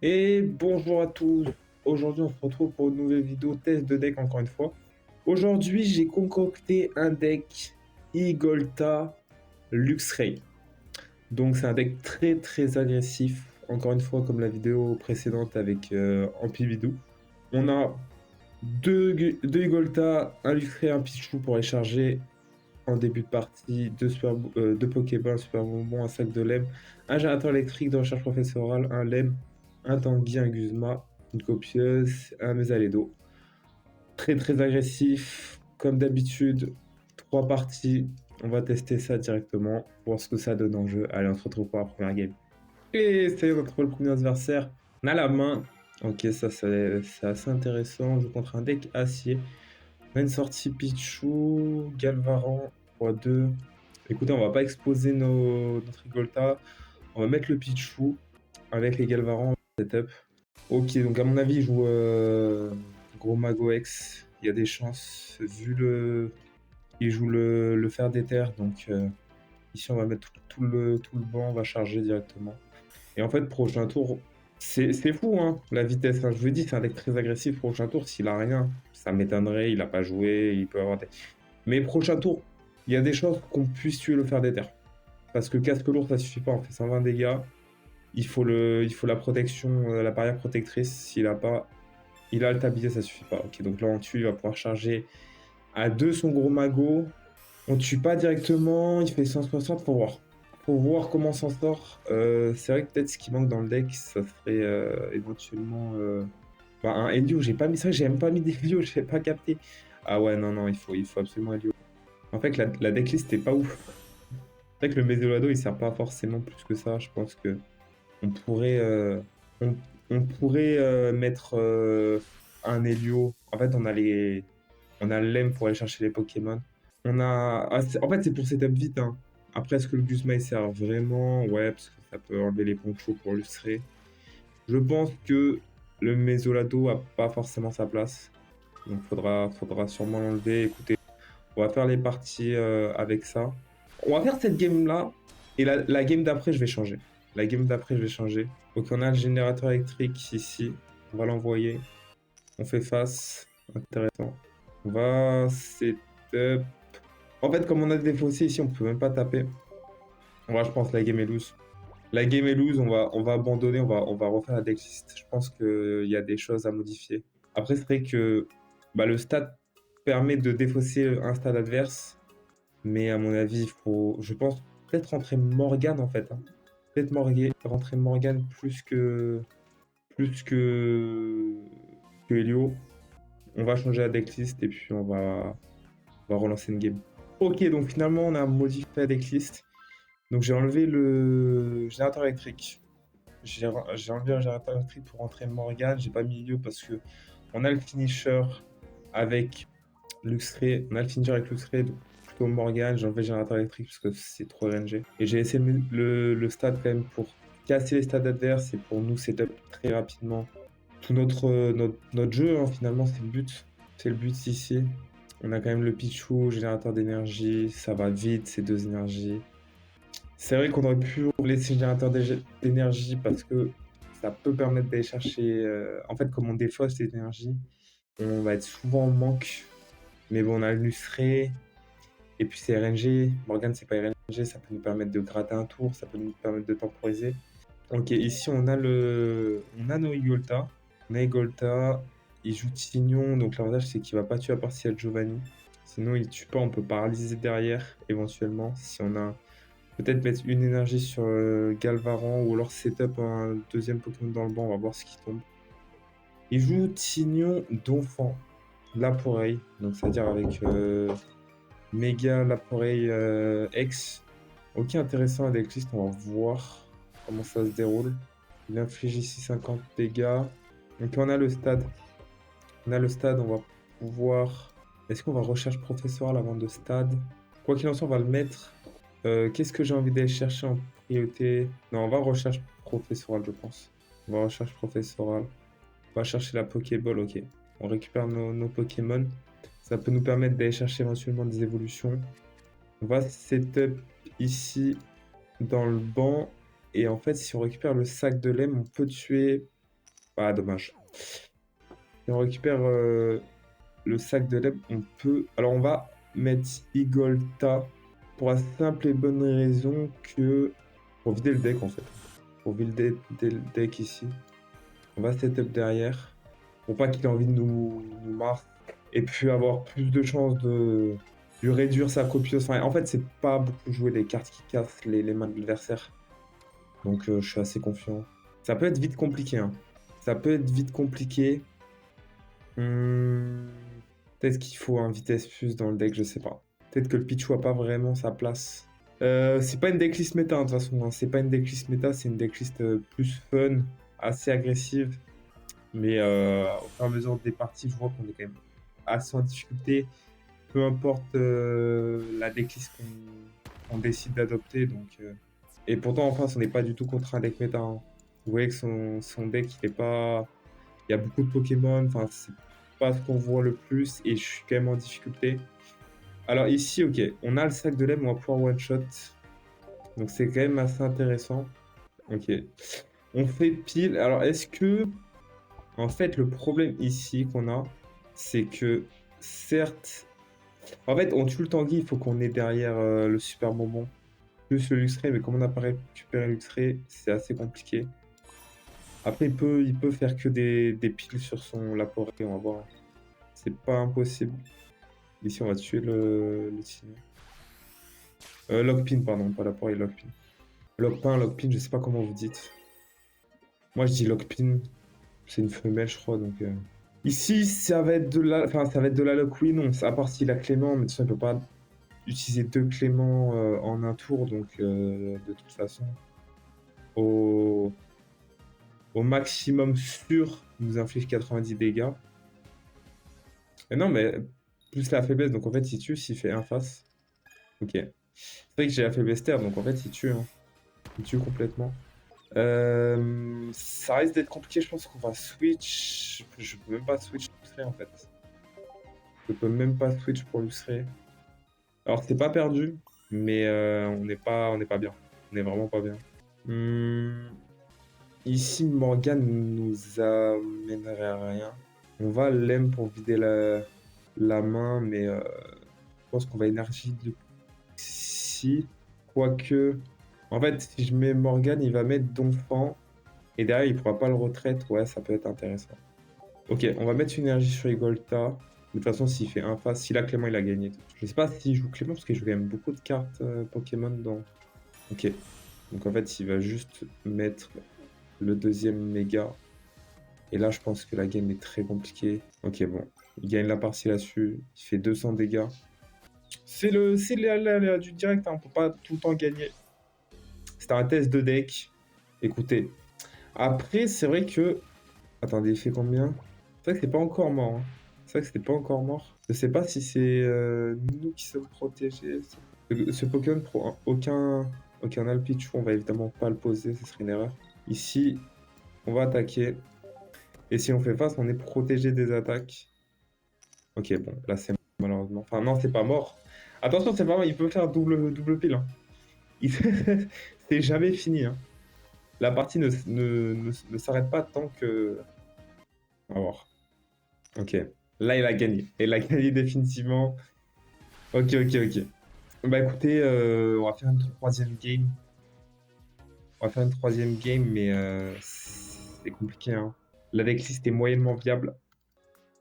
Et bonjour à tous. Aujourd'hui, on se retrouve pour une nouvelle vidéo test de deck encore une fois. Aujourd'hui, j'ai concocté un deck Igolta Luxray. Donc, c'est un deck très très agressif. Encore une fois, comme la vidéo précédente avec Ampibidou. On a deux Igolta, un Luxray, un Pichu pour les charger en début de partie, deux Pokéballs, un Super Bonbon, un sac de lem, un générateur électrique de recherche professorale, un lem, un Tanguy, un Guzma, une copieuse, un Mesalédo. Très très agressif, comme d'habitude, 3 parties. On va tester ça directement, voir ce que ça donne en jeu. Allez, on se retrouve pour la première game. Et ça y est, on a trouvé le premier adversaire. On a la main. Ok, ça c'est assez intéressant. On joue contre un deck acier. On a une sortie Pichu, Galvaran, x2. Écoutez, on va pas exposer notre Rigolta. On va mettre le Pichu avec les Galvaran setup. Ok, donc à mon avis, il joue Gros Mago X. Il y a des chances, vu le. Il joue le fer d'éther, donc ici on va mettre tout le banc, on va charger directement. Et en fait, prochain tour, c'est fou, hein, la vitesse. Hein. Je vous l'ai dit, c'est un deck très agressif. Prochain tour, s'il a rien, ça m'étonnerait, il a pas joué, il peut avoir des. Mais prochain tour, il y a des chances qu'on puisse tuer le fer d'éther. Parce que casque lourd, ça suffit pas, on fait 120 dégâts. Il faut la protection, la barrière protectrice. S'il a pas, il a le tablier, ça suffit pas. Ok, donc là on tue, il va pouvoir charger à 2 son gros magot. On tue pas directement, il fait 160, faut voir. Faut voir comment on s'en sort. C'est vrai que peut-être ce qui manque dans le deck, ça serait éventuellement un Helio. J'ai pas mis ça, j'ai même pas mis d'Helio, j'ai pas capté. Ah ouais, non, non, il faut absolument Helio. En fait, la decklist est pas ouf. C'est vrai que le Mesolado, il sert pas forcément plus que ça. Je pense que on pourrait, on pourrait mettre un Helio. En fait, on a l'Em pour aller chercher les Pokémon. En fait, c'est pour setup vite. Hein. Après, est-ce que le Guzma il sert vraiment? Ouais, parce que ça peut enlever les ponchos pour illustrer. Je pense que le Mesolado a pas forcément sa place. Donc, faudra sûrement l'enlever. Écoutez, on va faire les parties avec ça. On va faire cette game-là. Et la game d'après, je vais changer. La game d'après, je vais changer. Donc, on a le générateur électrique ici. On va l'envoyer. On fait face. Intéressant. On va setup. En fait, comme on a des fossés ici, on peut même pas taper. Je pense que la game est loose. La game est loose, on va abandonner, on va refaire la decklist. Je pense qu'il y a des choses à modifier. Après, c'est vrai que le stade permet de défausser un stade adverse. Mais à mon avis, il faut, je pense, peut-être rentrer Morgan en fait. Hein. Peut-être rentrer Morgan plus que Helio. On va changer la decklist et puis on va relancer une game. Ok, donc finalement, on a modifié la decklist. Donc j'ai enlevé le générateur électrique. J'ai enlevé le générateur électrique pour rentrer Morgan. J'ai pas mis Helio parce que on a le finisher avec Luxray. On a le finisher avec Luxray, donc plutôt Morgan. J'ai enlevé le générateur électrique parce que c'est trop RNG. Et j'ai essayé de mettre le stade quand même pour casser les stades adverses et pour nous setup très rapidement tout notre jeu. Hein, finalement, c'est le but. C'est le but ici. On a quand même le Pichu, générateur d'énergie. Ça va vite, ces deux énergies. C'est vrai qu'on aurait pu laisser le générateur d'énergie parce que ça peut permettre d'aller chercher. En fait, comme on défausse l'énergie, on va être souvent en manque. Mais bon, on a Lustré. Et puis c'est RNG. Morgan, c'est pas RNG. Ça peut nous permettre de gratter un tour. Ça peut nous permettre de temporiser. Ok, ici, on a nos Igolta. On a Igolta. Il joue Tignon. Donc l'avantage, c'est qu'il va pas tuer à part s'il y a Giovanni. Sinon, il tue pas. On peut paralyser derrière, éventuellement. Si on a. Peut-être mettre une énergie sur Galvaran ou alors setup un deuxième Pokémon dans le banc, on va voir ce qui tombe. Il joue Tignon d'Enfant, Laporeille, donc c'est-à-dire avec Méga Laporeille X. Ok, intéressant avec liste, on va voir comment ça se déroule. Il inflige ici 50 dégâts. Donc on a le stade. On a le stade, on va pouvoir. Est-ce qu'on va recherche professoral avant de stade? Quoi qu'il en soit, on va le mettre. Qu'est-ce que j'ai envie d'aller chercher en priorité? Non, on va recherche professorale, je pense. On va recherche professorale. On va chercher la Pokéball, ok. On récupère nos Pokémon. Ça peut nous permettre d'aller chercher éventuellement des évolutions. On va setup ici dans le banc. Et en fait, si on récupère le sac de lem, on peut tuer Ah, dommage. Si on récupère le sac de lait, on peut... Alors, on va mettre Igolta pour la simple et bonne raison que... Pour vider le deck, en fait. Pour vider le deck ici. On va setup derrière. Pour pas qu'il ait envie de nous marquer. Et puis avoir plus de chances de lui réduire sa copieuse. Enfin, en fait, c'est pas beaucoup jouer les cartes qui cassent les mains de l'adversaire. Donc, je suis assez confiant. Ça peut être vite compliqué, hein. Ça peut être vite compliqué. Peut-être qu'il faut un vitesse plus dans le deck, je sais pas. Peut-être que le Pichu a pas vraiment sa place. C'est pas une decklist méta, hein, de toute façon. Hein. C'est pas une decklist méta, c'est une decklist plus fun, assez agressive. Mais au fur et à mesure des parties, je vois qu'on est quand même assez en difficulté. Peu importe la decklist qu'on décide d'adopter. Donc, Et pourtant, en face, on n'est pas du tout contre un deck méta. Hein. Vous voyez que son deck, il est pas... Il y a beaucoup de Pokémon, enfin, c'est pas ce qu'on voit le plus et je suis quand même en difficulté. Alors ici, ok, on a le sac de lait, mais on va pouvoir one-shot. Donc c'est quand même assez intéressant. Ok. On fait pile. Alors est-ce que... En fait, le problème ici qu'on a, c'est que certes... En fait, on tue le Tanguy, il faut qu'on ait derrière le super bonbon. Plus le Luxray, mais comme on n'a pas récupéré le Luxray, c'est assez compliqué. Après, il peut faire que des piles sur son Laporé, on va voir. C'est pas impossible. Ici, on va tuer le signe. Lockpin, pardon, pas Laporé, Lockpin. Lockpin, je sais pas comment vous dites. Moi, je dis Lockpin. C'est une femelle, je crois, donc... Ici, ça va être de la... Enfin, ça va être de la Lock, oui, non. À part s'il a Clément, mais de toute façon, il peut pas utiliser deux Clément en un tour, donc de toute façon... Au maximum sûr, il nous inflige 90 dégâts. Et non, mais plus la faiblesse, donc en fait, il tue s'il fait un face. Ok. C'est vrai que j'ai la faiblesse terre, donc en fait, il tue. Hein. Il tue complètement. Ça risque d'être compliqué, je pense qu'on va switch. Je peux même pas switch Luxray en fait. Je peux même pas switch pour Luxray. Alors, c'est pas perdu, mais on n'est pas bien. On est vraiment pas bien. Ici, Morgane nous amènerait à rien. On va l'em pour vider la main, mais je pense qu'on va énergie de si. Quoique. En fait, si je mets Morgane, il va mettre Donphan. Et derrière, il pourra pas le retraite. Ouais, ça peut être intéressant. Ok, on va mettre une énergie sur Igolta. De toute façon, s'il fait un face, s'il a Clément, il a gagné. Je sais pas s'il joue Clément, parce qu'il joue quand même beaucoup de cartes Pokémon dans... Ok. Donc en fait, il va juste mettre le deuxième méga. Et là, je pense que la game est très compliquée. Ok, bon. Il gagne la partie là-dessus. Il fait 200 dégâts. C'est l'aléa du direct, hein. On peut pas tout le temps gagner. C'était un test de deck. Écoutez. Après, c'est vrai que... Attendez, il fait combien? C'est vrai que c'est pas encore mort. Hein. C'est vrai que c'était pas encore mort. Je sais pas si c'est nous qui sommes protégés. Ce Pokémon prend aucun... Ok, on a le Pichu. On va évidemment pas le poser. Ce serait une erreur. Ici, on va attaquer. Et si on fait face, on est protégé des attaques. Ok, bon, là c'est malheureusement. Enfin, non, c'est pas mort. Attention, c'est pas mort, il peut faire double pile. Hein. C'est jamais fini. Hein. La partie ne s'arrête pas tant que. On va voir. Ok. Là, il a gagné. Il a gagné définitivement. Ok. Bah écoutez, on va faire une troisième game. Mais c'est compliqué. Hein. La decklist est moyennement viable.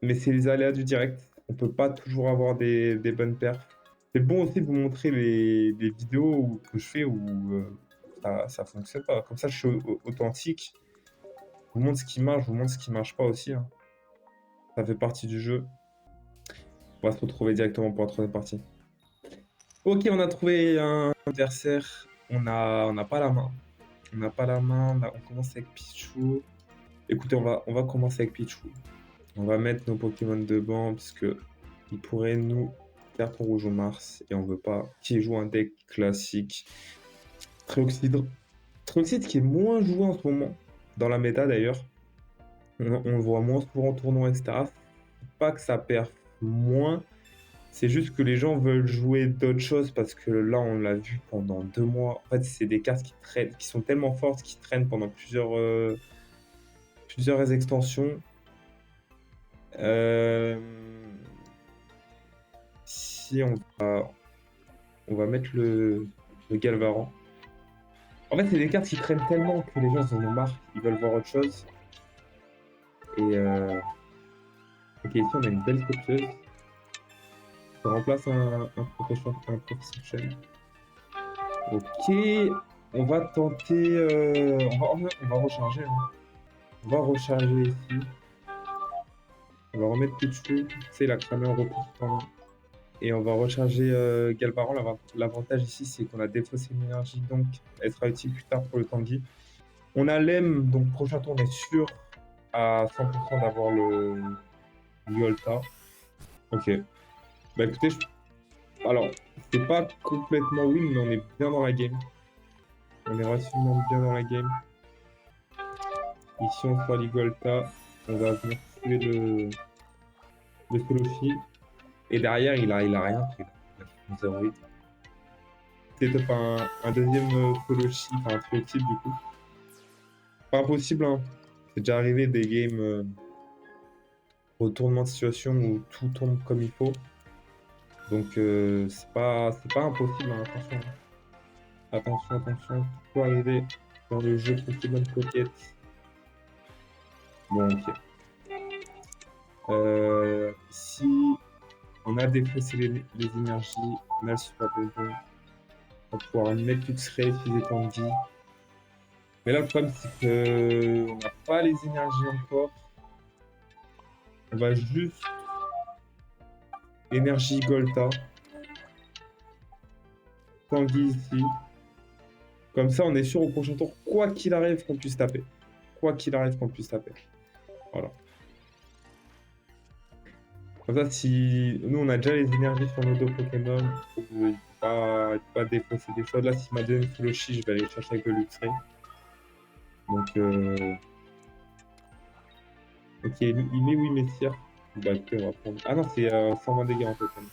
Mais c'est les aléas du direct. On peut pas toujours avoir des bonnes perfs. C'est bon aussi de vous montrer les vidéos que je fais où ça fonctionne pas. Comme ça, je suis authentique. Je vous montre ce qui marche, je vous montre ce qui marche pas aussi. Hein. Ça fait partie du jeu. On va se retrouver directement pour la troisième partie. Ok, on a trouvé un adversaire. On n'a pas la main. On n'a pas la main. On commence avec Pichu. Écoutez, on va commencer avec Pichu. On va mettre nos Pokémon de banc parce que il pourrait nous carton rouge au Mars et on veut pas qu'il joue un deck classique. Trioxide qui est moins joué en ce moment dans la méta d'ailleurs. On le voit moins souvent en tournoi, etc. Pas que ça perd moins, c'est juste que les gens veulent jouer d'autres choses parce que là on l'a vu pendant 2 mois. En fait, c'est des cartes qui sont tellement fortes qui traînent pendant plusieurs plusieurs extensions. Si on va mettre le Galvaran. En fait, c'est des cartes qui traînent tellement que les gens en ont marre, ils veulent voir autre chose. Et ok, ici on a une belle copieuse. Ça remplace un professeur chaîne. Ok, on va tenter. On va recharger. Hein. On va recharger ici. On va remettre Pichu. Tu sais, il a cramé en repoussant. Et on va recharger Galbaran. L'avantage ici, c'est qu'on a défaussé une énergie, donc elle sera utile plus tard pour le Tanguy. On a l'Em, donc prochain tour, on est sûr à 100% d'avoir le Yolta. Ok. Bah écoutez, alors, c'est pas complètement win, mais on est bien dans la game. On est relativement bien dans la game. Ici, on fera l'Igolta. On va venir tuer le Solofi. Et derrière, il a rien pris. Il a 0,8. C'est top un deuxième Solofi, enfin un trio type du coup. Pas impossible, hein. C'est déjà arrivé des games retournement de situation où tout tombe comme il faut. Donc c'est pas impossible, hein. Attention. Attention, tout peut arriver dans le jeu Pokémon Pocket. Bon, ok. Ici, on a défaussé les énergies, on a le super besoin. On va pouvoir mettre Luxray, utiliser Tandy. Mais là, le problème, c'est qu'on n'a pas les énergies encore. On va juste énergie Golta. Tanguy ici. Comme ça, on est sûr au prochain tour, quoi qu'il arrive, qu'on puisse taper. Quoi qu'il arrive, qu'on puisse taper. Voilà. Comme ça, si nous, on a déjà les énergies sur nos deux Pokémon, il ne faut pas défausser des choses. Là, s'il m'a donné sous le chi, je vais aller chercher avec le Luxray. Donc, ok, il met oui, Messire. Bah, écoutez, on va prendre. Ah non, c'est 120 dégâts en total.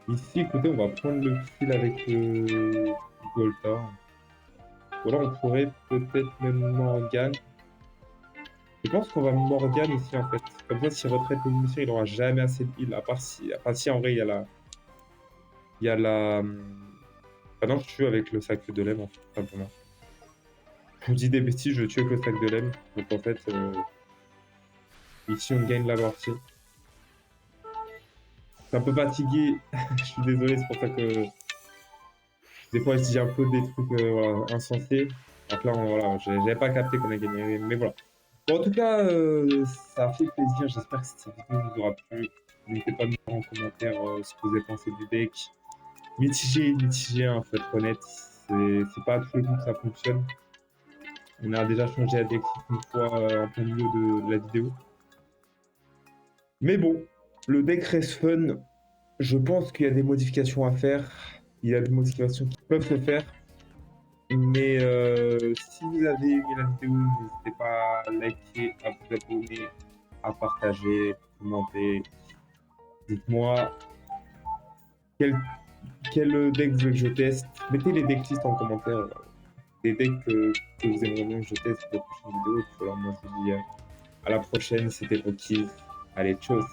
Ici, écoutez, on va prendre le fil avec le Golta. Ou alors, on pourrait peut-être même Morgane. Je pense qu'on va Morgane ici, en fait. Comme ça, s'il retraite les munitions, il n'aura jamais assez de heal. À part si. Enfin, si en vrai, il y a la. Il y a la. Ah non, je tue avec le sac de lème, en fait, simplement. Je vous dis des bêtises, je tue avec le sac de lème. Donc, en fait, ici, on gagne la partie. C'est un peu fatigué. Je suis désolé, c'est pour ça que des fois je dis un peu des trucs voilà, insensés. Donc là, voilà, j'avais pas capté qu'on a gagné, mais voilà. Bon, en tout cas, ça a fait plaisir. J'espère que cette vidéo vous aura plu. N'hésitez pas à me dire en commentaire ce que vous avez pensé du deck. Mitigé, hein, faut être honnête. C'est pas à tous les coups que ça fonctionne. On a déjà changé la deck une fois en plein milieu de la vidéo. Mais bon, le deck reste fun. Je pense qu'il y a des modifications à faire. Il y a des modifications qui peuvent se faire. Mais si vous avez aimé la vidéo, n'hésitez pas à liker, à vous abonner, à partager, commenter. Dites-moi quel deck vous voulez que je teste. Mettez les decklists en commentaire. Des decks que vous aimeriez bien que je teste pour la prochaine vidéo. Et puis voilà, moi je vous dis à la prochaine. C'était Rocky. Allez, tchuss.